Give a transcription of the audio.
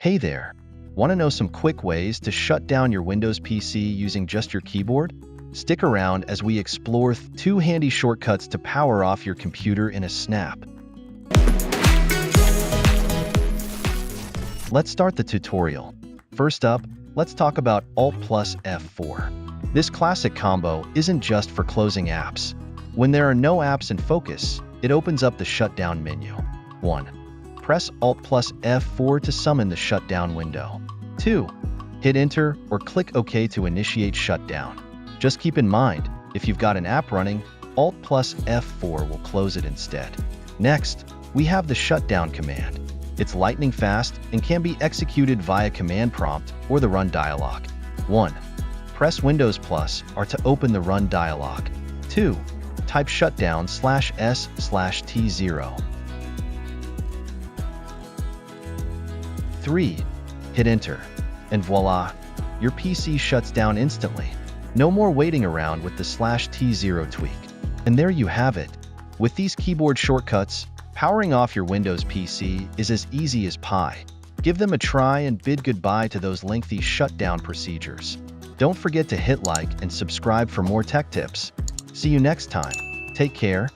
Hey there! Want to know some quick ways to shut down your Windows PC using just your keyboard? Stick around as we explore two handy shortcuts to power off your computer in a snap. Let's start the tutorial. First up, let's talk about Alt plus F4. This classic combo isn't just for closing apps. When there are no apps in focus, it opens up the shutdown menu. 1. Press Alt plus F4 to summon the shutdown window. 2. Hit Enter or click OK to initiate shutdown. Just keep in mind, if you've got an app running, Alt plus F4 will close it instead. Next, we have the shutdown command. It's lightning fast and can be executed via command prompt or the run dialog. 1. Press Windows plus R to open the run dialog. 2. Type shutdown/S/T0. 3. Hit Enter, and voila, your PC shuts down instantly. No more waiting around with the /T0 tweak. And there you have it. With these keyboard shortcuts, powering off your Windows PC is as easy as pie. Give them a try and bid goodbye to those lengthy shutdown procedures. Don't forget to hit like and subscribe for more tech tips. See you next time. Take care.